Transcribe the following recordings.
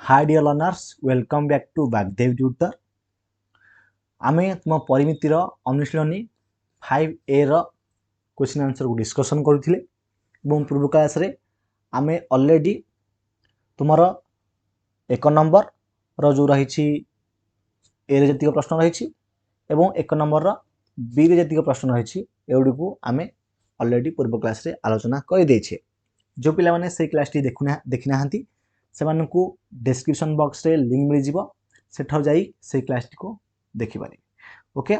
Hi dear learners welcome back to Bagdev tutor. आमे तुम परिमितिर अनुशीलनी 5A रो क्वेश्चन आंसर को डिस्कशन करुथिले एवं पूर्व क्लास रे आमे ऑलरेडी तुमर 1 नंबर रो जो रही ए रे जतिक प्रश्न रही एवं 1 नंबर रो बी रे जतिक प्रश्न रही एउडी को आमे ऑलरेडी पूर्व क्लास रे आलोचना कर देछे। जो पिला माने से क्लास टी देखि नाहंती सेमानकु डिस्क्रिप्शन बॉक्स रे लिंक मिल जिवो सेठौ जाई से क्लास टी को देखि पारे। ओके,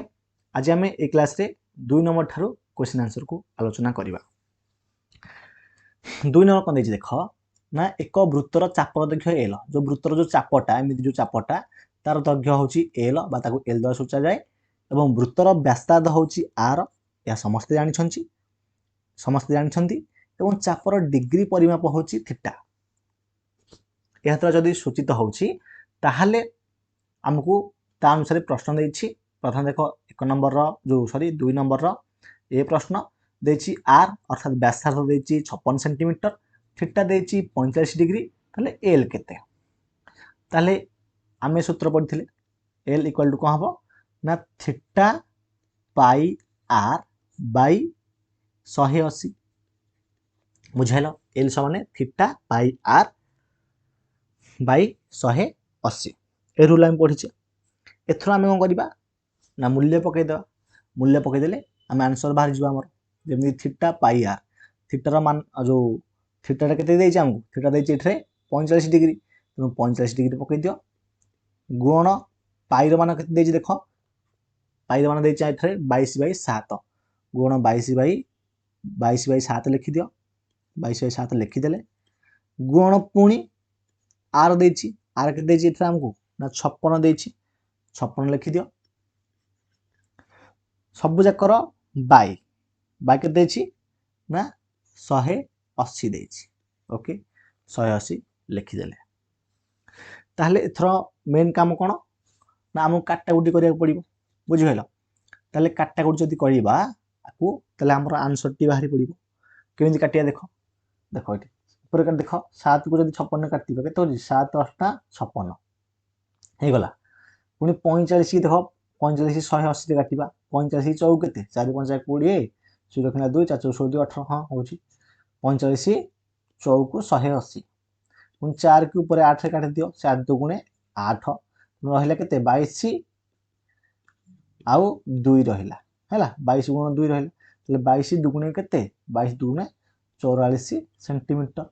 आज आमे ए क्लास रे 2 नंबर थारु क्वेश्चन आंसर को आलोचना करिबा। 2 नंबर कोन देछि देखो ना एक वृत्तर चापर दैर्घ्य एल, जो वृत्तर जो चापटा एमिति जो चापटा तार दैर्घ्य होछि एल बा ताकू एल द्वारा सूचा जाय एवं वृत्तर व्यासार्ध होछि आर, या समस्त जानिछंती एवं चापर डिग्री परिमाप होछि थीटा। यह द्वारा जदि सूचित होछि ताहाले हमकु ता अनुसार प्रश्न देछि। प्रथम देखो 1 नंबर रो जो सॉरी 2 नंबर रो ए प्रश्न देछि आर अर्थात व्यासार्ध देछि 56 सेंटीमीटर, थीटा देछि 45 डिग्री, ताले एल केते? ताले आमे सूत्र पढिथिले एल इक्वल टू कोन हबो ना थीटा पाई आर बाई 180। बुझाइलो एल समान थीटा पाई आर बाई 180 ए रूल आम पढ़ीचे। एथरो आमे कोन करिबा ना मूल्य पकई देबा। मूल्य पकई देले आमे आंसर बाहर जिबा हमर Zeme theta pi are. Theta rho मान जो थीटा केते देछि हमकु थीटा देछि एठरे 45 डिग्री, तो 45 डिग्री पकई दियो गुण पाई रो मान केते देछि देखो पाई रो मान देछि एठरे 22/7 गुण 22/7 लिखि दियो 22/7 लिखि देले गुण पुणी आर देछि आर के देछि एठरे हमकु ना 56 देछि 56 लिखि दियो सब जाकर बाई बाई के देछि ना 180 देछि। ओके 180 लिखि देले ताहले एथरो मेन काम कोन ना हमकु काटाकुटी करिया पड़िबो। बुझि गेलो ताहले काटाकुटी जदि करिबा आकु ताहले हमर आंसर टी बाहरी पड़िबो। केमिति काटिया देखो देखो एठी ऊपर कर देखो 7 को जदि 56 ने काटिबा केते होछि 7 8 56 हे गला। पुनी 45 की देखो 45 180 रे काटिबा 45 चौक केते 4 5 20 0 खना 2 4 4 2 18 हां होछि 45 चौक 180 पुनी 4 के ऊपर 8 रे काटि दियो 4 2 गुणे 8 रहला केते 22 आउ 2 रहला हैला 22 गुण 2 रहला तले 22 दुगुणे केते 22 दुगुणे 44 सेंटीमीटर।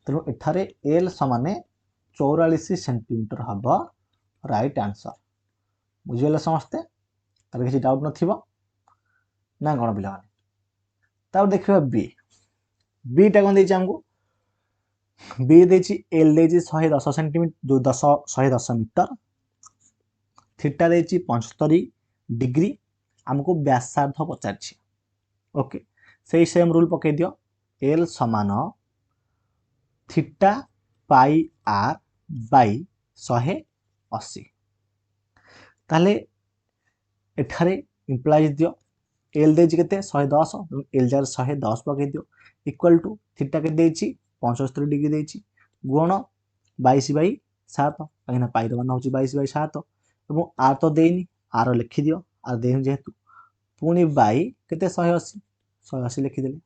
तो एठारे एल समाने 44 सेंटीमीटर हबो राइट आंसर। बुझियला समस्ते तार किछि डाउट नथिबो ना कोन पिला माने। ताउ देखिबा बी बी टा कोन देछि हमकु बी देछि एल देछि 110 सेंटीमीटर जो 110 मीटर, थीटा देछि 75 डिग्री, हमकु व्यासार्ध पचारछि। ओके सेही सेम रूल पके दियो एल समान थीटा पाई आर बाई 180 ताले एठारे इंप्लाइज दियो एल देछि केते 110 एल जार 110 पके दियो इक्वल टू थीटा के देछि 75 डिग्री देछि गुण 22/7 काहिना पाई रो मान होछि 22/7 एवं आर तो देइनी आर लिखि दियो आर देइनी जेहेतु पुनी बाई केते 180 लिखि देले।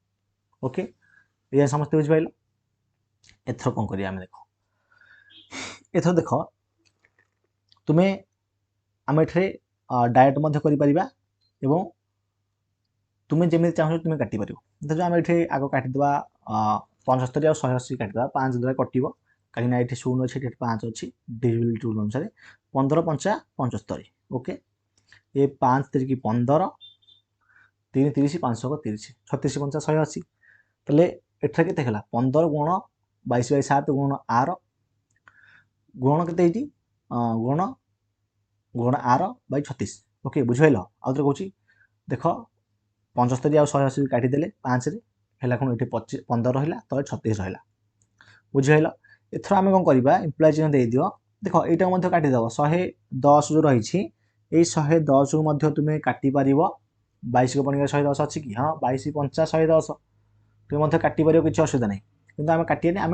ओके ये समस्त बुझ पाइलो। एथरो कोन करिया हम देखो एथरो देखो तुमे हम एठरे डायरेक्ट मध्य करि परिबा एवं तुमे जेमि चाहो तुमे काटि परिबो। देखो हम एठे आगो काटि दबा 75 और 180 काटि दबा 5 द्वारा कटिबो काहिना एठे 0 अछि एठे 5 अछि डिविजिबिलिटी रूल अनुसार 15 5 75। ओके ये 5 3 की 15 3 30 530 36 5 180 तले एठरे केते हला 15 गुण 22/7 गुण आर गुण केते हेती गुण आर बाई 36। ओके बुझाइलो आउत्र कहूची देखो 75 और 180 काटि देले 5 रे हला कोन एठी 15 रहिला तो 36 रहिला। बुझाइलो एथरा हम कोन करबा इंप्लाय चिन्ह दे दियो देखो एटा मध्ये काटि दबो 110 जो रही छी ए 110 को मध्ये तुमे काटि परिबो 22 को पनिया 110 अछि कि हां 22 5 110 तुमे मध्ये काटि परिबो किछ असुविधा नै किंतु हम काटिएनी हम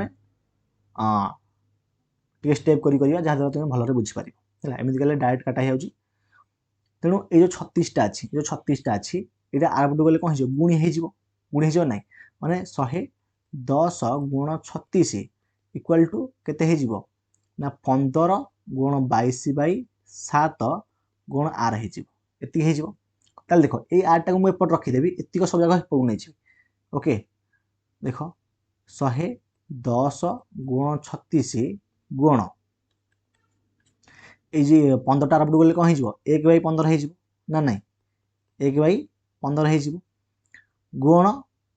टे स्टेप करिया जहाँ द्वारा तुम भलरे बुझीपार है एमती कले डायरेक्ट काटा हो तेणु ये जो 36टा अच्छी जो 36टा अच्छी ये आरपटू गले कौन हो गुणी हो ना माने 110 गुण 36 इक्वाल टू केते ना 15 गुण 22 बै 7 गुण आर हो देख ये आर टाक मुझे रखीदेवी एतिक सब जगह एपटू नहीं ओके देख 110 गुण 36 गुण ये 15टा आरपटू गले कौन हो 1 बै 15 हो ना ना 1 बै 15 हो गुण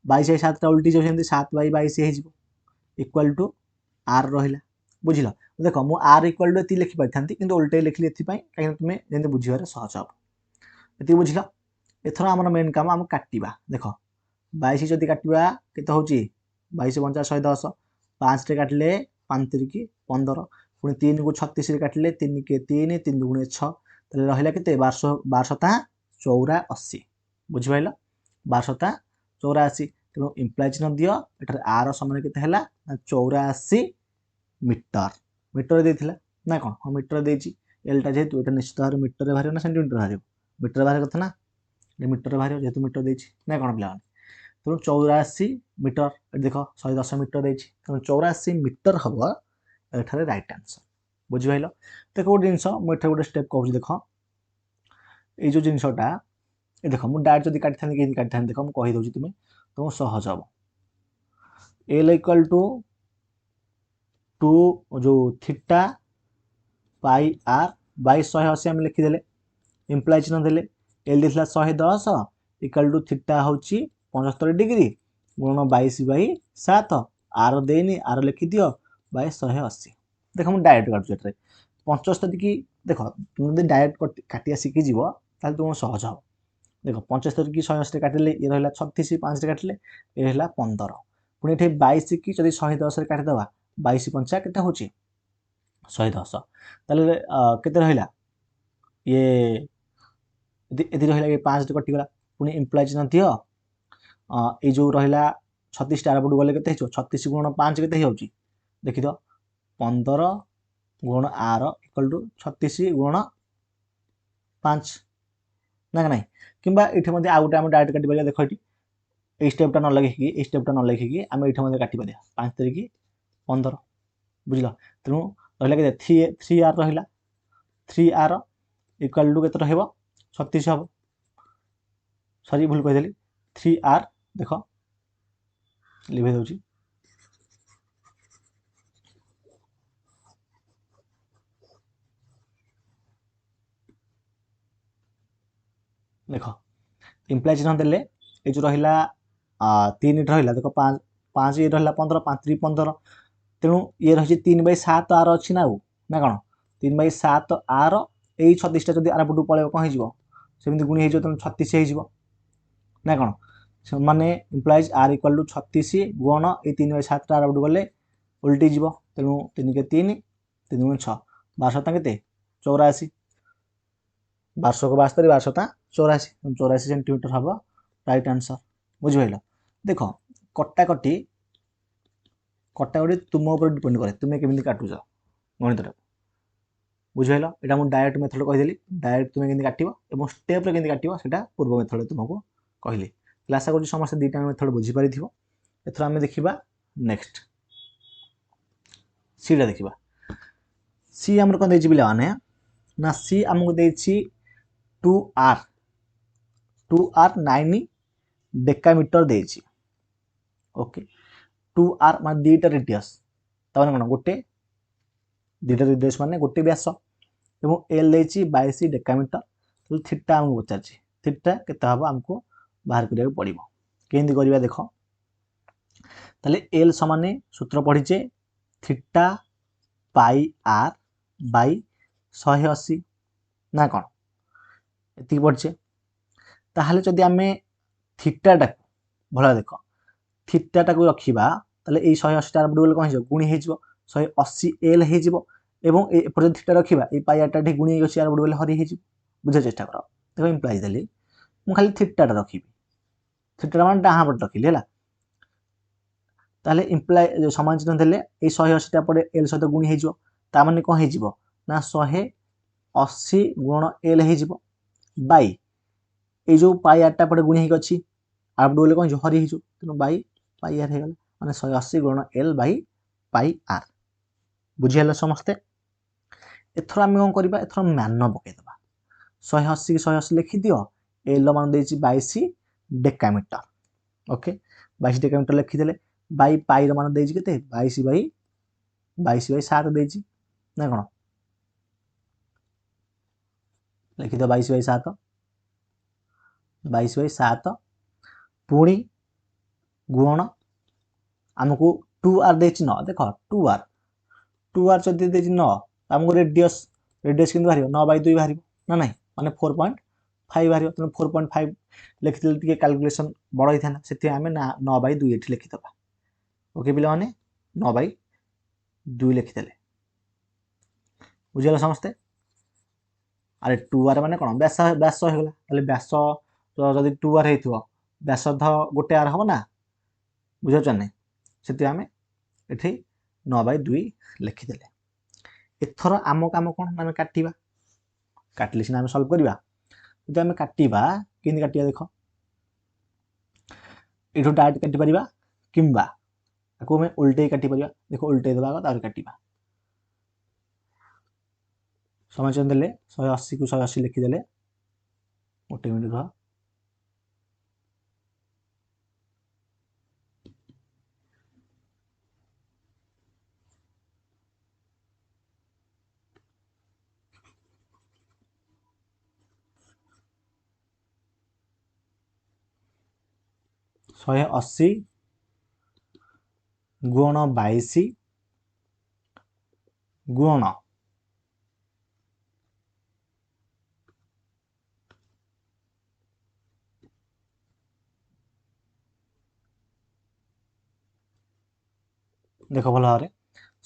22 बै 7टा उल्टी जाऊँ 7 बै 22 हो इक्वाल टू आर रहा बुझल देख मु आर इक्वाल टू ये लिखिपारी था कि उल्टे लिखली कहीं तुम्हें जमी बुझे सहज हम ये बुझल एथर आम मेन कम आम काटा देख 22 जदि काटा के 22 पंचा 110 5 टे काटिले 5 तिरिकी 15 पुणी 3 को 36 काटिले 3 के 3 3 दुगुणे 6 रहा के 12 84 बुझिपाल 12 84 तेणु इम्प्लाय चिन्ह दियो एटार आर समान के 84 मीटर मीटर देथिला ना कौन हाँ मीटर देछि एलटा जेहेतु एटा निश्चित भाव मीटर बाहर ना सेंटीमीटर बाहर मीटर बाहर कथा ना ये मीटर बाहर जेहेतु मीटर देछि ना कौन पिला तेणु 84 मीटर देख 110 मीटर देछि तेणु 84 मीटर हम एठारे राइट आंसर बुझिपाल देख गोटे जिनस मुझे गोटे स्टेप कहूँ देख ये जो जिनसटा ये देख मुझे डायरेक्ट जब काटी था देख मुझे कहीदे तुम्हें तुम सहज हम एल इक्वाल टू 2 जो थीटा पाई आर बै 180 आम लिखिदेले इम्प्लाय चिन्ह देले एल देथिला 110 इक्वाल टू थीटा हूँ 75 डिग्री गुण 22 बै 7 आर देनी आर लिखि दियो बै 180 देख मुझे डायरेक्ट काटुचे 75 की देख तुम डायरेक्ट काटिया शिखिज तुम सहज हम देख 75 की 180 काटिले ये रहा 36 5 काटिले ये रहा 15 पुणी ये 22 की जब 110 काटिदेवा 22 पंचा के 110 ताले केते रहिला ये यदि रहिला ये 5 कटिगला पुणी इम्प्लाय चिन्ह दियो ये जो रहिला 36 आरपटू गले केते 36 गुण 5 केते हो देखि दो 15 गुण आर इक्वल टू 36 गुण 5 ना नहीं किंबा ये आउ गोटे आम डायरेक्ट काटिपर देख ये स्टेपटा न लिखिकी ये स्टेपटा न लिखिकी आम ये काटिपर 5 तारिख 15 बुझल तेणु रहा के 3 आर रहा 3 आर इक्वाल टू के 36 हम सरी भूल कहीदेली 3 आर देख लिभे दूसरी देख इम्प्लाय चिन्ह देले ये जो रहा 3 रहा देख 5 5 ये रहा 15 5 3 15 तेणु ये रही 3 बै 7 आर अच्छी ना ना कौन 3 बै 7 आर यही 36टा जब आरपटू पलैब कौन होमती गुणी हो 36 हो ना कौन माने इम्प्लाइज आर इक्वाल टू 36 गुण ये 3 बै 7 आरपटू गले उल्टी जीव तेणु 3 के 3 3 गुण 6 12 के 84 12 को 72 12 84 सेंटीमीटर हम राइट आंसर बुझिपाल देख कटाकटी तुम ऊपर डिपेंड करे तुम्हें केमी काटुच गणित बुझिपाल यहाँ मुझे डायरेक्ट मेथड कहीदेली डायरेक्ट तुम्हें केमी काटो स्टेप्रे केमी काटो से पूर्व मेथड तुमको कहली आशा करूँ समस्त दुईटा मेथड बुझीपारी एथर आम देखा नेक्स्ट सीटा देखा सी आम कौन पे ना सी आमको देछि 2R 9 डेकामीटर देछि ओके 2R मान दीटा रेडियस तब कौन गोटे दीटा रेडियस मान गोटे व्यास एवं एल देछि 22 डेकामीटर तो थीटा आमको पचार थीटा केते हम आमको बाहर करिया पड़िबो केंदी करिया देख ताले एल समान सूत्र पढ़ीचे थीटा पाई आर बाई 180 ना कौन ये पढ़चे ताहले जदि आम थीटाटा भल देख थीटाटा रखा ताले ये 180 आरपटू गले कौन गुणी हो 180 एल हो थीटा रखा ये पाइटा गुणी अच्छी आरपटू गले हरी हो बुझा चेष्टा कर देख इम्प्लाइज देली मुझे खाली थीटाटा रखी थीटा मान डाहाँ पटे रखिली है ताहले इम्प्लाय समान चिन्ह देले ये 180 पड़े एल सहित गुणी हो तामाने कौन हो ना 180 गुण एल हो बाई ये जो पाई आरटा पटे गुणी होगी आर पटे बोले कौन हरी हो तेणु बाई पाई आर हो मैंने 180 गुण एल बाई पाई आर बुझीगल समस्ते। एथर आम कौन करवा एथर मान पकईदे 180 की 180 लिखिदि एल मान दे 22 डेकामीटर ओके 22 डेकामीटर लिखिदे बाई पाई मान दे 22 बाई 7 देना कौन लिखिद 22 बाई 7 22 बाई 7 पुणी गुण आमको 2r दे 9 देख 2r जदि दे 9 आमको रेडियस कि बाहर 9 बाई 2 बाहर ना ना माने 4.5 बाहर तेनाली 4.5 लिखिदे टे कैलकुलेसन बड़ होता से आम 9 बाई 2 ये लिखिदे ओके पिला माने 9 बाई 2 लिखिदे बुझीगल समस्ते। अरे 2r माने कौन व्यास व्यास होगला व्यास जदि 2r हो व्यासर्ध गोटे आर हम ना बुझे ना से आम ये 9 बाई 2 लिखिदे। एथर आम कम कौन आम काटिबा काटिले सीना आम सल्व करवा जब आम काटिबा केमती काटिबा देख ये डायरेक्ट काटि पारिबा किंबा आको आम उल्टे काटि पारिबा देख उल्टे देबा तापर काटिबा समाचार देले 180 को 180 लिखिदेले गोटे मिनिट रह 180 गुण 22 गुण देख भल भाव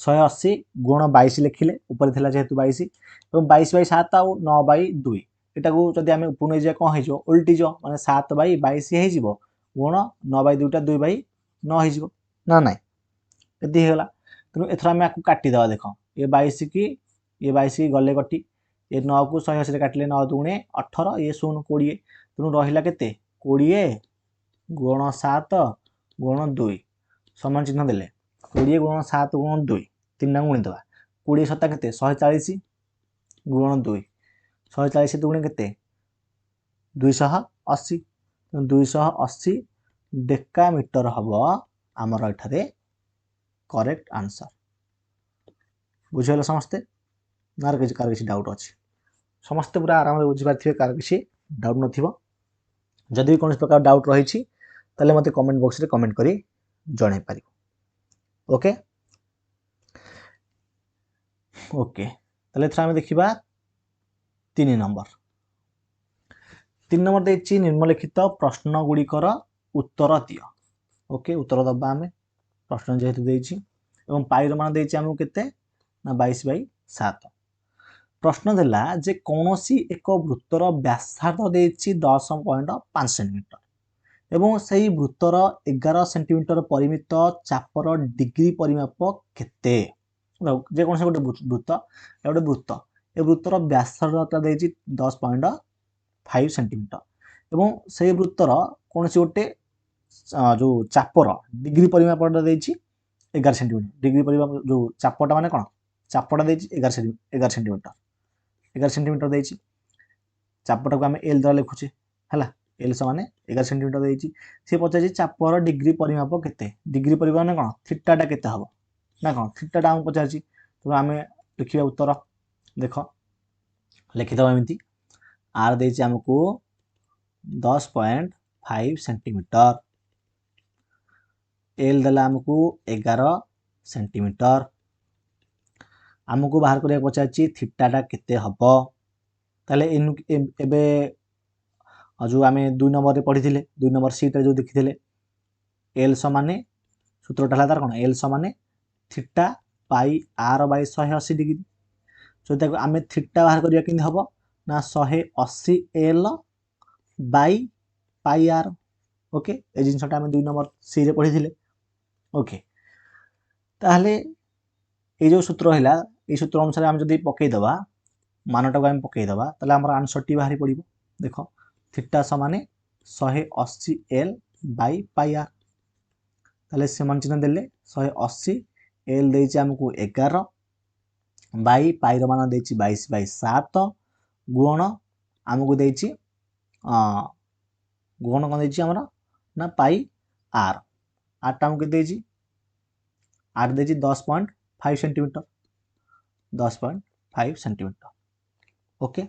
180 गुण 22 लिखिले ऊपर थिला जेहेतु 22 और 22 बाई 7 आउ 9 बाई 2 एटा को जदि आमे ऊपर नै जे कोन हो उल्टी जो माने 7 बाई 22 हो गुण 9 बाई 2 टा 2 बाई 9 हो ना ना एति हेगला तेनु एथरा आमे आकु काटि दवा देख ये 22 की ये 22 की गले कटी ये 9 को 180 रे काटले 9 दुणे 18 ये 0 20 तेनु रहिला केते 20 गुण 7 गुण 2 समान चिन्ह देले 20 गुण 7 गुण 2 तीन टाँग गुणी दवा 20 7 के 140 गुण 2 140 दुणे के 280 280 डेकामीटर हम आमर एठारे करेक्ट आंसर बुझीगल समस्ते ना कार किसी डाउट अच्छी समस्ते पूरा आराम बुझीपारे कार किसी डाउट नथिबो जदि कौन प्रकार डाउट रही मत कमेंट बॉक्स रे कमेंट करी जणाई पारिबो ओके ओके ताले एथरा हम देखिबा 3 नंबर देछि निम्नलिखित प्रश्न गुड़िकर उत्तर दियो ओके उत्तर दबा आमे प्रश्न जेहेतु देछि एवं पाइर मान देछि हमहु केते ना 22 बाई 7 प्रश्न देला जे कोनोसी एक वृत्तर व्यासार्ध देछि 10.5 सेंटीमीटर एवं सही वृत्तर 11 सेंटीमीटर परिमित चापर डिग्री परिमाप केते जे कोनोसी गोटे वृत्त गोटे वृत्त ए वृत्तर व्यासार्धता देछि 10.5 सेंटीमीटर एवं सही वृत्तर कोनोसी गोटे जो चापर डिग्री परिमापटा देछि 11 सेंटीमीटर डिग्री परिमाप जो चापटा माने कोन चापटा देछि 11 सेंटीमीटर 11 सेंटीमीटर देछि चापटा को आमे एल द्वारा लिखुचे हला एल समान 11 सेंटीमीटर देछि से पचाछि चापर डिग्री परिमाप केते डिग्री परिमाप माने कोन थीटाटा केते हबो ना कोन थीटाटा हम पचाछि तो आमे लिखिबा उत्तर देखो लिखि दबा एमिति आर देछि हमको 10.5 सेंटीमीटर एल देला हमको 11 सेंटीमीटर आमको बाहर करिया पचाछि थीटाटा केते हबो ताले एबे जो आमे 2 नंबर रे पढिथिले 2 नंबर सीट रे जो देखिथिले एल समाने सूत्रटा हला तार कोन एल समाने theta pi R by 180 degree so ताको आमे थीटा बाहर करिया किन हबो ना 180 L by pi R okay ए जिनसटा आमे 2 नंबर सी रे पढिथिले ओके ताहले ए जो सूत्र हैला ये सूत्र अनुसार आम जब पकईदबा मानटा को आम पकईदबा ताहले आमर आंसर टी बाहरी पड़ो। देख थीटा समान 180 L बाई पाई आर ताहले समान चिन्ह देले 180 L देछि हमकु 11 बाई पाई मान देछि 22/7 गुण आमको देछि गुण कौन देछि हमर ना पाई आर आर टा हमको देछि आर देछि 10.5 सेंटीमीटर 10.5 सेंटीमीटर। ओके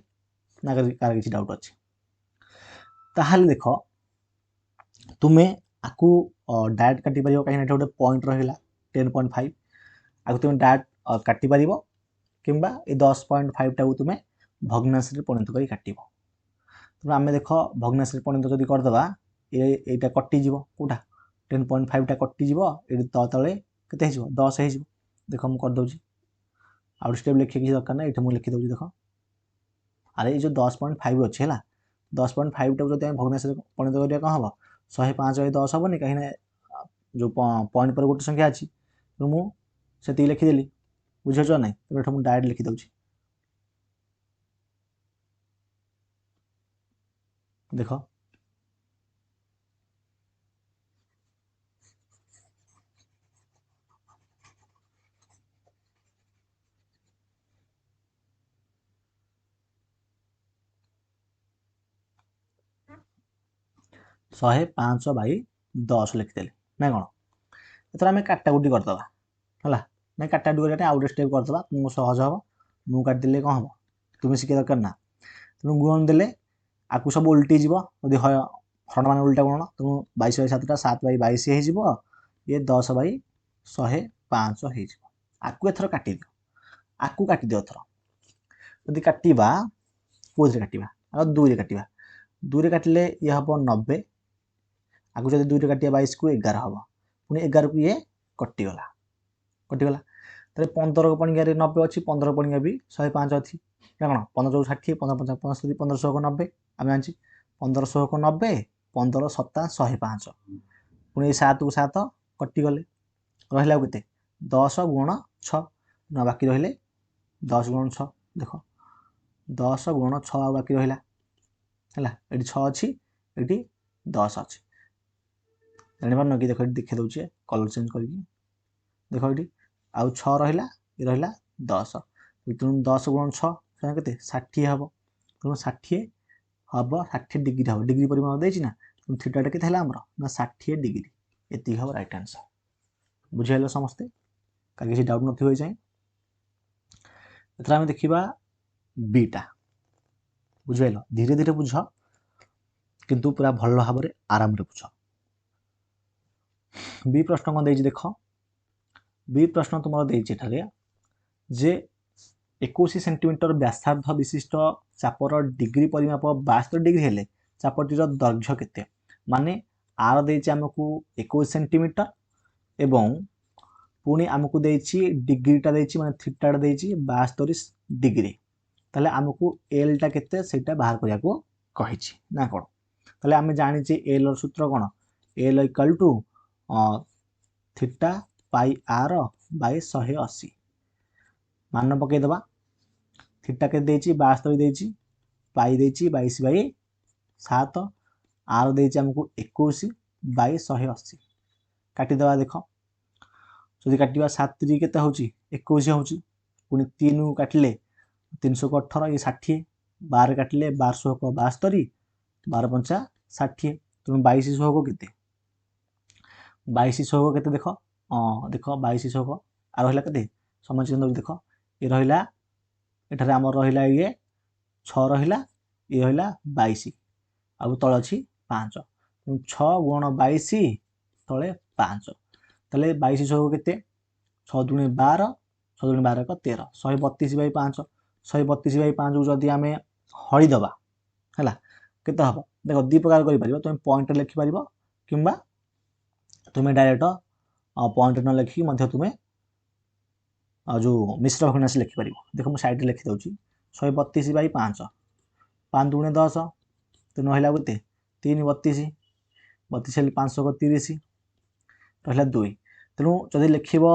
ना कार किसी डाउट अच्छे ताहले देख तुमे आकु डायरेक्ट काटी परिबो कहीं गोटे पॉइंट रहिला 10.5 आकु तुमे डायरेक्ट काटी परिबो किंबा ए 10.5 टा तुमे भग्नांश रे परिणत करी काटिबो। तो आमे देख भग्नांश रे परिणत जदी कर दबा एटा कटि जीवो कोटा 10.5 टा कटि जीवो एडी तळे केते हे जीवो 10 हे जीवो। देख हम कर दउची आउट स्टेप लिखे किसी दरकार ना एठे मु लिखि दउची। देख अरे ये जो 10.5 अच्छे है 10.5 टा जब भग्नांश परिणत करिया कौन हम 105/10 हेनी कहीं जो पॉइंट पर गोटे संख्या अच्छी तो मुझे लिखिदेली बुझे ना तो मुझे डायरेक्ट लिखिदे। देख 105/10 लिखिदेली ना कौन एथर आम काटाकुटी करदे है ना काटाकुटी करने आउट स्टेप करदे तुमको सहज हम मुझे काटिदेले कौन हम तुम्हें शिखा दरकार ना तुम गुण देले आकु सब उल्टी जीव यदि फ्रंट मान उल्टा गुण तुम 22/7 7/22 हो ये 10/105 हो आकु एथर काटी दियो आकु काटी दियो एथर यदि काटिबा कोथरे काटिबा आ 2 रे काटिबा 2 रे काटिले ये हम 90 आगु जब 2 रे काटिया 22 को 11 हम पुणी 11 को ये कटिगला तो 15 पणिया 90 अच्छी 15 पणिया भी 105 अच्छी ना कौन 15 60 15 75 1500 को 90 आम जानी 1500 को 90 15 7 105 पुणी 7 को 7 कटिगले रहा के 10 गुण 6 ना बाकी रहिले 10 गुण 6 देख 10 गुण 6 बाकी रहा है ये 6 अच्छी ये 10 अच्छी जापार कि देख देखा दूचे कलर चेंज कर देख ये आउ 6 रहा ये रहा 10 तेणु 10 गुण 6 के 60 हम तेणु 60 हम 60 डिग्री हम डिग्री परिमाण देना तेणु थीटा के ना 60 डिग्री ये हम राइट आंसर बुझे समस्ते कहीं किसी डाउट नहीं जाए आम देखा बीटा बुझे धीरे धीरे बुझ किंतु पूरा भल भाव आराम बुझ। बी प्रश्न कौन देख बी प्रश्न तुम देखे जे 21 सेंटीमीटर व्यासार्ध विशिष्ट चापर डिग्री परिमाप 72 डिग्री हेले चापटीर दैर्घ्य केते माने आर देछि हमकु 21 सेंटीमीटर एवं पुणी आमको देछि डिग्रीटा देछि माने थीटाटा देछि 72 डिग्री ताले आमको एल टा केते सेटा बाहर करिया को कहिछि ना कोन ताले आमे जानि जे एल र सूत्र कोन L equal to theta pi R by 180 मान पकई दबा थीटा के देछि 72 देछि पाई देछि 22/7 आर देछि हमको 21/180 काटी दबा देख जदि काटिबा 7 3 केते होछि 21 होछि पुनी 3 काटिले 318 ये 60 12 काटिले 1200 को 72 12 पंचा 60 तुम 2200 को केते 2200 को केते देख देख 2200 को आ रहिला केते समय चिन्ह देख ये रहिला एठारे हमर रहिला ये 6 रहिला ये रहिला 22 आ तळ अछि 5 6 गुण 22 तळे 5 तले 2200 को केते 6 दुणे 12 6 दुणे 12 को 13 132/5 132/5 को जदि आमे हळी दबा हैला केते हबो देखो दी प्रकार करि परिबो तुम पॉइंट लिखि परिबो किंबा तुम डायरेक्ट पॉइंट न लिखि मध्य तुम जो मिश्र भग्नांश लिखि परिबो देखो मु साइड रे लिखि दउची 132/5 5 दुणे 10 तेनु हइला केते 3 32 32 हेले 500 को 30 रहला 2 तेनु जदि लिखिबो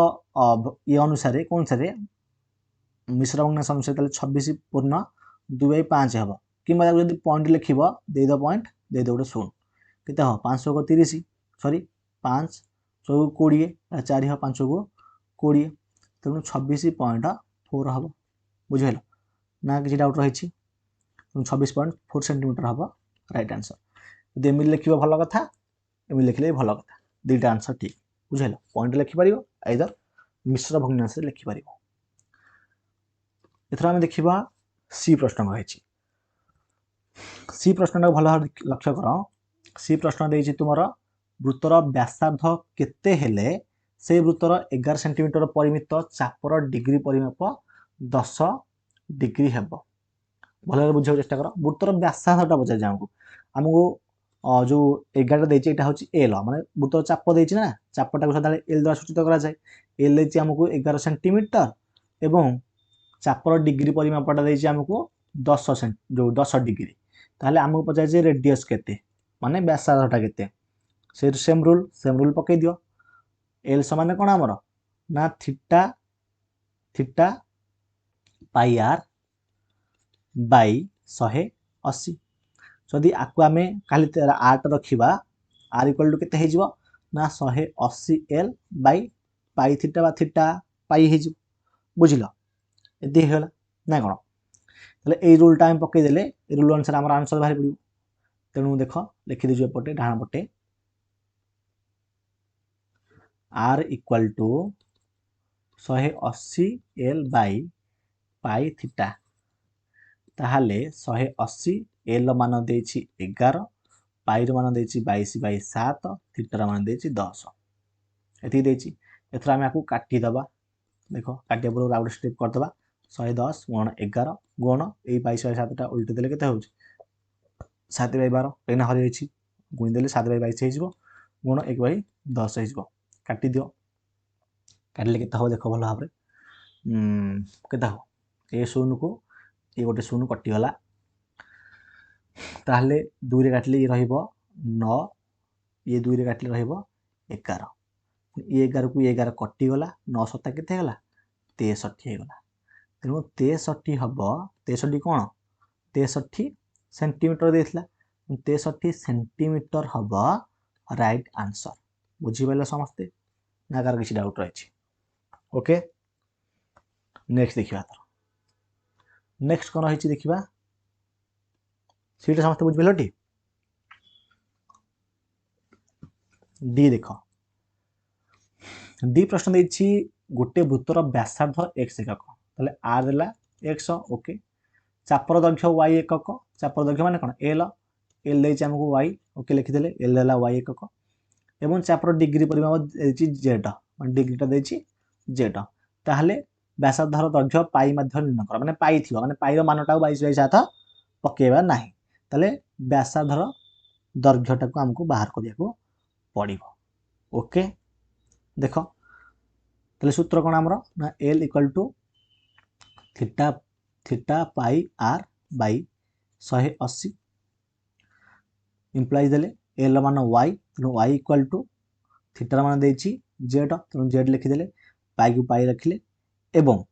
ये अनुसार कोन सारे मिश्र भग्नांश अनुसार 26 पूर्ण 2/5 हम कि जब पॉइंट लिख देद पॉइंट देद गोटे शून्य के 5 को 30 सरी 5 चौ 20 4 हम 5 को 20 तेणु 26.4 हम बुझेल ना किसी डाउट रही 26.4 सेंटीमीटर हम राइट आंसर यदि एमती लिख भल कथा एमती लिखले भल कथा दुईटा आंसर ठीक बुझेल पॉइंट लिखिपर आइदर मिश्र भग्नांश लिखिपर एथर आम देखा सी प्रश्न रही सी प्रश्न भल लक्ष्य कर सी प्रश्न देती तुम वृत्तर व्यासार्ध केते हेले से वृत्तर 11 सेंटीमीटर परिमित चापर डिग्री परिमाप 10 डिग्री हेब भल बुझा चेष्टा कर वृत्तर व्यासार्धटा पचार आमको जो 11 देती है हूँ एल माने वृत्तर चाप देती ना चापटा सदा एल द्वारा सूचित कराए एल देती आमको 11 सेंटीमीटर एवं चापर डिग्री परिमापटा देती आमको 10 जो 10 डिग्री ताहले आमको पचार रेडियस केते माने व्यासार्धटा केते से सेम रूल पकई दियो एल समान कौन आमर ना theta theta pi are by 180 जदि आपको आम खाली आर्ट रखा आर इक्वल टू केते हो ना 180 l by pi theta pi हो बुझल ये होगा ना कौन ताले ये रूलटा आम पकईदे रूल अनुसार आम आंसर बाहरी पड़ो तेणु देख लिखिदे एपटे डाण पटे r equal to 180 l by pi theta ताहले 180 एल मान देछि 11 पाई मान देछि 22/7 थीटार मान देछि 10 एति देछि एथरा हम याकू काटी दबा देखो काटिया पूर्व आउट स्टेप कर दबा 110 गुण 11 गुण ए 22/7 टा उल्टी देले केते होउछि 7/12 एना हरि अछि गुणी देले 7/22 हे जिवो गुण 1/10 हे जिवो काटी दियो काटले केते हो देखो भलो भाबरे केते हो ए शून्य को ये गोटे शून्य कटिगला ताहले 2 रे काटले ये रहिबो 9 ये 2 रे काटले रहिबो 11 ये 11 को 11 कटिगला 9 7 केते हेगला 63 हेगला तेणु 63 हबो 63 कोन 63 सेंटीमीटर देथिला 63 सेंटीमीटर हबो राइट आंसर बुझी पाइला समस्ते ना कार किसी डाउट रही ओके नेक्स्ट देखिबा नेक्स्ट कौन रही देखा सीटा समस्त बुझे टी डी देख डी प्रश्न देछि गोटे वृत्तर व्यासार्ध x एकक ताले आर देला x ओके चापर दैर्घ्य y एकक चापर दैर्घ्य माने कोन l l देछि हमको y ओके लिखि देले l देला y एकक एवं चापर डिग्री परिमाप देछि z मान डिग्रीटा देछि z ताहले व्यासार्धर दैर्घ्य पाई माध्य निर्णय कर माने पाई थिबो माने पाई रो मानटा 22/7 पकेबा नाही ताले व्यासार्धर दैर्घ्यटा को हमको बाहर करिया को पड़िबो ओके देखो ताले सूत्र कोन हमरो ना l equal to theta theta pi are by 180 implies देले l मान y तेणु y इक्वल टू थीटा मान देछि z तेणु z लिखि देले पाई को पाई रखिले एवं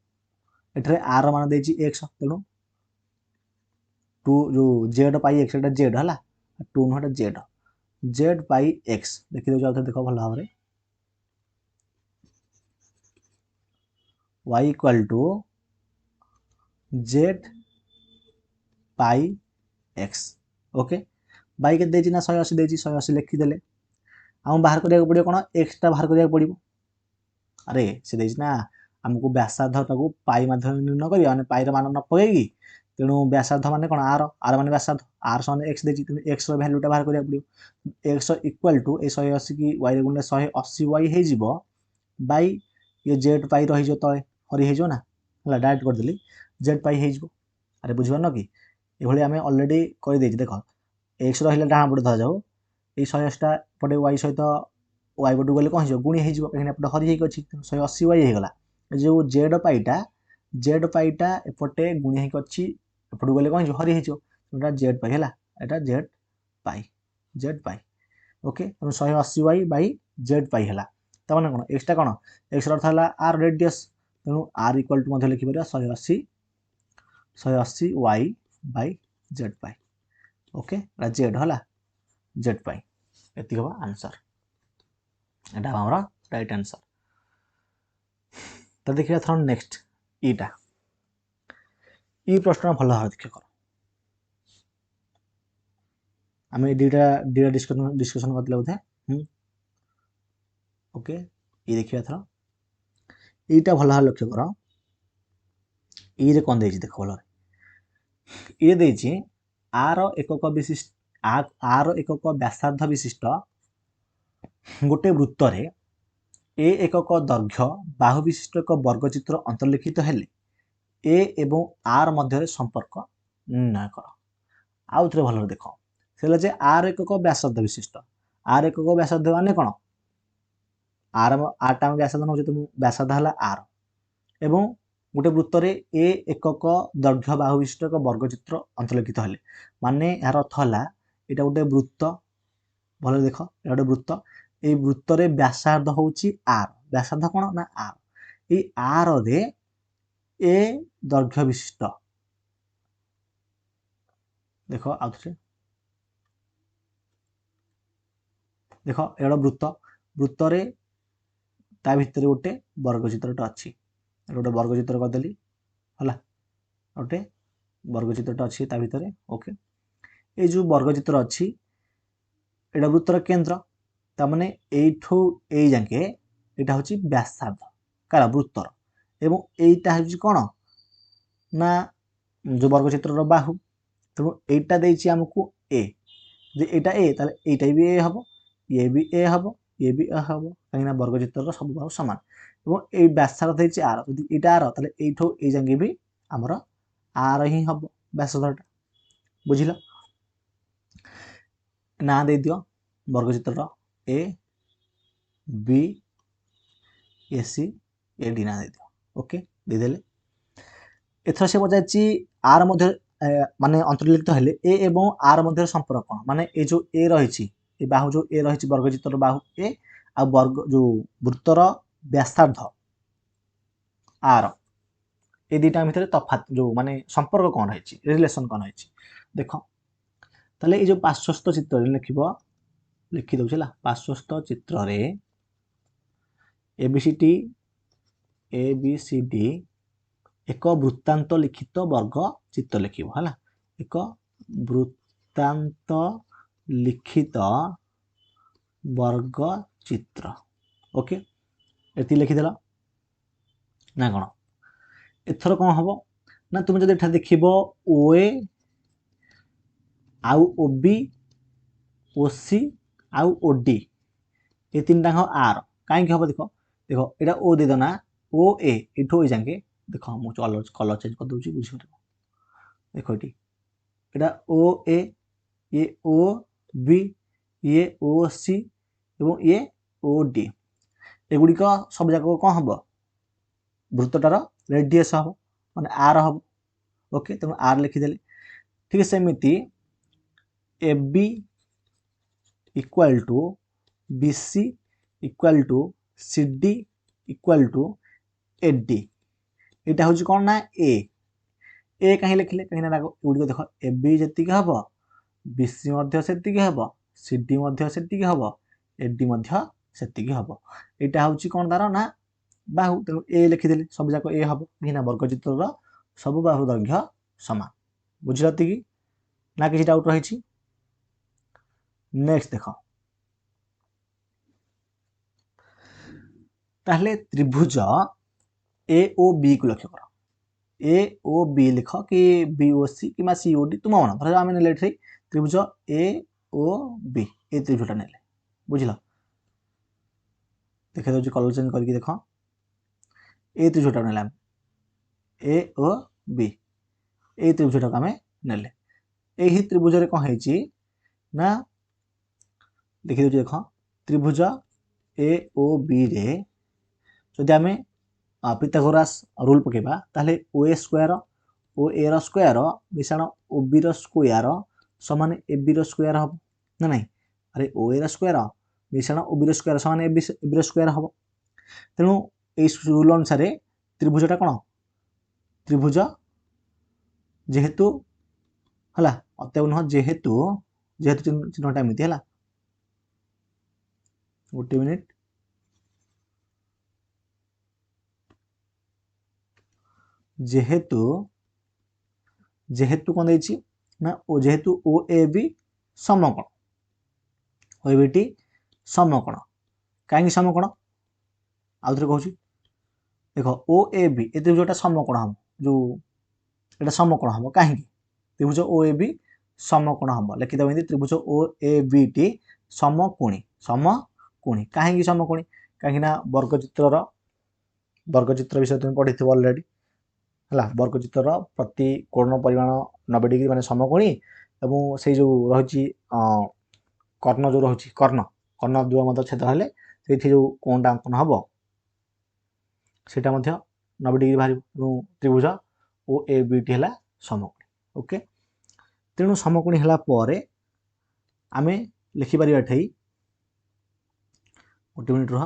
एठरे आर मान देछि x तेणु 2 जो z पाई x एटा z हला 2 नहटा z z पाई x देखि दो जाउ देखो भल भाबरे y इक्वल टू z पाई x ओके y के देछि ना 180 देछि 180 लिखि देले हम बाहर करिया पड़ियो कोन x टा बाहर करिया पड़ियो अरे से देछि ना हमको व्यासार्धटा को पाई माध्यम निर्णय करिया माने पाई रो मान न पगेगी तेणु व्यासार्ध माने कोन r माने व्यासार्ध r समान x देछि तेणु x रो वैल्यूटा बाहर करिया पड़ियो x इक्वल टू ए 180 की y रे गुणले 180 y हे जिवो बाई ये z पाई रहि जो तळे हरि हे जो ना हला डायरेक्ट कर देली z पाई हे जिवो अरे बुझिबो न कि ए भली हमें ऑलरेडी करि देछि देखो x रहिले डाहा पटे ध जाऊ ए 180 टा पटे y सहित y पटु गले कोन हो गुणी हे जिवो कहिना पटे हरि हे अछि 180 y हे गला जो z पाईटा एपटे गुणी हे अछि एपटु गले कोन हरि हे जो एटा z पाई हला एटा z pi okay 180 y by z पाई हला त माने कोन x टा कोन x अर्थ हला r रेडियस तेणु आर इक्वाल टू लिखिपर 180 Y by Z pi okay Z है जेड पाई ये हम आंसर यहाँ हमारा राइट आंसर। तो देखिए थोड़ा नेक्स्ट ईटा ई प्रश्न भल भाव देखिए कर आम दुटा दुटा डिस्कसन करते बोधे ओके ये देखिए थोड़ा ईटा भल भाव लक्ष्य कर ये कौन देख देख भल ये देछि आर एकक विशिष्ट आर एकक व्यासार्ध विशिष्ट गोटे वृत्त रे ए एकक दैर्घ्य बाहु विशिष्ट एक वर्गचित्र अंतर्लिखित हेले ए एवं आर मध्य संपर्क निर्णय कर आउ थे भल देख से जे आर एकक व्यासार्ध विशिष्ट आर एकक व्यासार्ध माने कौन आर आरटा व्यासार्ध नौ व्यासार्ध है आर एवं गोटे वृत्त रे ए एकक दैर्घ्य बाहु विशिष्ट एक वर्गचित्र अंतर्लिखित हेले माने यार अर्थ है यहाँ गोटे वृत्त भल देख यहाँ गोटे वृत्त ये वृत्त रे व्यासार्ध होची आर व्यासार्ध कौन ना आर ये आर रे ए दैर्घ्य विशिष्ट देख आउे देख एड़ा वृत्त वृत्त रे ता भितर गोटे वर्गचित्रटा अच्छी गोटे वर्गचित्र करदेली है गोटे वर्गचित्रटा अच्छी ता भितर ओके ये जो वर्गचित्र अच्छी एटा वृत्तर केंद्र तामाने एठू ए जाके एटा होची व्यासार्ध काला वृत्तर एवं एटा होची कोन ना जो वर्गचित्र बाहु तेणु एटा देछि हमकु ए जे एटा ए ताले एटा भी ए हबो ये भी ए हबो ये भी ए हबो कहिना वर्गचित्र सब बाहु समान एवं ए व्यासार्ध देछि आर यदि एटा आर ताले एठू ए जाके भी हमर आर ही हबो व्यासार्धटा बुझिलो ना दे दियो वर्गचित्र A B A C A D ना दे दियो ओके दे देले एथर से बजाची आर मध्य माने अंतर्लिखित हेले ए एवं आर मध्य संपर्क कोन माने ए जो ए रहिछि ए बाहु जो ए रहिछि वर्गचित्र बाहु ए आ वर्ग जो वृत्तर व्यासार्ध आर ए दुटा भितर तफात जो माने संपर्क कोन रहिछि रिलेशन कोन रहिछि देखो ताले ए जो पार्श्वस्थ चित्र लिखिबो लिखि दउछला पार्श्वस्थ चित्र रे एबीसीडी एक वृत्तांत लिखित वर्ग चित्र लिखिबो हला एक वृत्तांत लिखित वर्ग चित्र ओके एति लिखि देला ना कोन एथर कोन हबो ना तुम जदि एठा देखिबो ओए आउ ओबी ओसी आउ ओडी ये तीन टांग आर कहीं हम देख देखो यहाँ ओ दे देना ओ ए इठो जाके देख मुझे कलर चेंज कर दूसरी बुझे देख ये ओ ए ये ओ बी ये ओ सी एवं ये ओ डी एगुड़िक सब जाक कौन हम वृत्तटार रेडियस हम माने आर हम ओके तेणु आर लिखिदेले ठीक सेमती A B equal to B C equal to C D equal to A D यहाँ हूँ कौन ना ए कहीं लिखिले कहीं गुड़िक देख ए बी जी हम बी सी से हम सी डी से हम ए डी से हम यहाँ हूँ कौन तार ना बाहु तेणु ए लिखिदेले सब जाक ए हम कहीं वर्गचित्र सब बाहु दैर्घ्य समान बुझलती कि ना किसी डाउट रही नेक्स्ट देख ताहले त्रिभुज ए ओ बी को लक्ष्य कर ए ओ बी लिख कि बी ओ सी कि सी ओ डी तुम मन धर आम ने त्रिभुज ए ओ बी ए त्रिभुजटा ने बुझल देखे दे कलर चेंज करके देख ए त्रिभुजटा ने ए ओ बी ए त्रिभुजटा को आम ने यही त्रिभुज कौन है ना देखी देख त्रिभुज ए ओ बी रे जदि आम पिथागोरास रूल पकेबा ताले ओ ए स्क्वायर ओ ए रो स्क्वायर मिशाण ओ बी रो स्क्वायर समान ए बी रो स्क्वायर हम ना नहीं अरे ओ ए रो स्क्वायर मिशाण ओ बी रो स्क्वायर समान ए बी रो स्क्वायर हम तेणु ए रूल अनुसार त्रिभुजटा कौन त्रिभुज जेहेतु है अतएव नुह जेहेतु जेहेतु चिन्हटा एमती है गोटे मिनिट जेहेतु जेहेतु कौन देछि ना जेहेतु ओ ए बी समकोण ओ ए बी टी समकोण कहीं समकोण आउ थे कहूँ देख ओ ए बी ये त्रिभुजटा समकोण हम जो एटा समकोण हम कहीं त्रिभुज ओ ए बी समकोण हम लिखिदेव त्रिभुज ओ ए बी टी समकोणी कहीं समकोणी कहीं वर्गचित्र विषय तुम पढ़ी अलरेडी है वर्गचित्र प्रति कोण परिमाण 90 डिग्री माने समकोणी एवं से जो रही कर्ण जो रही कर्ण दुआ मत छेद हेले से जो कोणटा अंकन हम सेटा 90 डिग्री बाहर त्रिभुज ओ ए बी टी है समकोणी ओके तेणु समकोणी है आम लिखिपर ये गोटे मिनिट रुह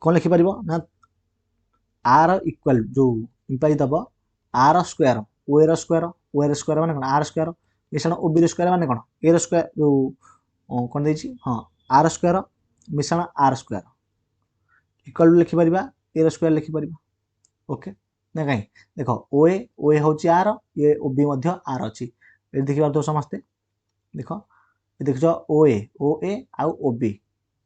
कौन लिखिपर ना आर इक्वल जो इंप्लाई दब आर स्क्वायर ओ एर स्क्वायर माने कौन आर स्क्वायर मिश्रण ओ बी स्क्वायर माने कौन ए स्क्वायर जो कौन देछि हाँ आर स्क्वायर मिश्रण आर स्क्वायर इक्वल लिखिपर ए स्क्वायर लिखिपर ओके ना कहीं देख ओ ए हूँ आर ये ओ बी आर अच्छी ये देखिए तो समस्ते देख ये देख ओ ए आउ ओ बी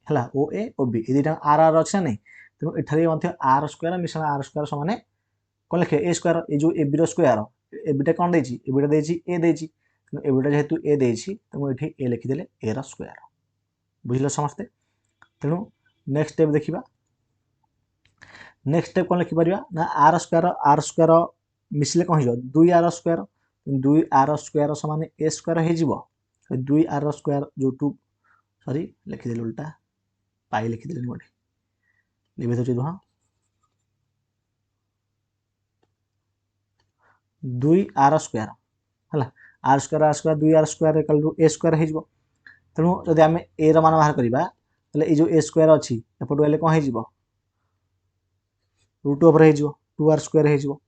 है ओ ए ओ बी ये दुटा आर आर अच्छे ना नहीं तेणु एठारे आर स्क्वायर मिश्रण आर स्क्वायर समान कौन लिखे ए स्क्वायर ये जो a b square a beta कौन देछि ए बीटा देछि ए देछि तेणु ए बीटा जेहेतु ए देछि तेणु ये ए लिखिदेले ए स्क्वायर बुझिल समस्ते तेणु नेक्स्ट स्टेप देखिबा नेक्स्ट स्टेप कौन लिखिपर ना आर स्क्वायर मिसले कौन हो 2 आर स्क्वायर समान ए स्क्वायर हो 2 आर स्क्वायर जो 2 सॉरी लिखिदेले उल्टा पाई लिखिदेले गोटे लिखे तो दुह 2 आर स्क्वायर है r square 2 r square equal to a square हो तेणु जदि आम ए मान बाहर करवा ये जो ए स्क्वायर अच्छी एपटू हेल्ले कौन हो रूट ओवर हो 2 आर स्क्वायर हो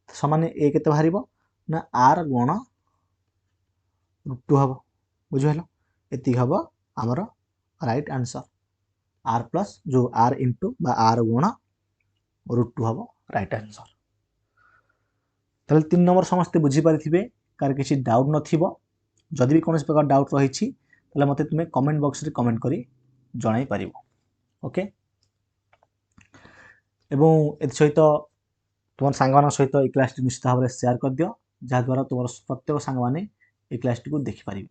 समान ए के बाहर ना आर गुण रूट 2 हम बुझल ये हम आमर राइट आंसर आर प्लस जो आर इंटू आर गुण रूट 2 हम राइट आंसर ताले 3 नंबर समस्ते बुझीपारे कार किसी डाउट नथिबो जदि भी कौन प्रकार डाउट रही मत तुम्हें कमेंट बॉक्स रे कमेंट करी जणाई पारिबो ओके एवं ए सहित तुम सांग सहित ये क्लास निश्चित भाव में शेयर कर दियो जहाद्वारा तुम प्रत्येक सांग मैंने ये क्लास टी देखिपारे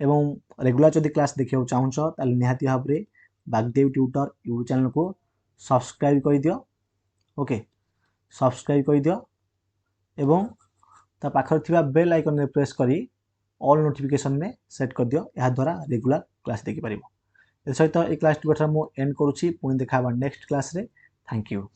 एवं रेगुलर जदि क्लास देखा चाहूच ताल निहाती भाव में बागदेव ट्यूटर यूट्यूब चैनल को सब्सक्राइब कर दियो ओके सब्सक्राइब कर दियो एवं ता पाखर थिबा बेल आइकन रे प्रेस करी ऑल नोटिफिकेशन में सेट कर दियो या द्वारा रेगुलर क्लास देखि परिबो ए सहित ए क्लास टी मु एंड करूची पुणी देखा नेक्स्ट क्लास रे थैंक यू।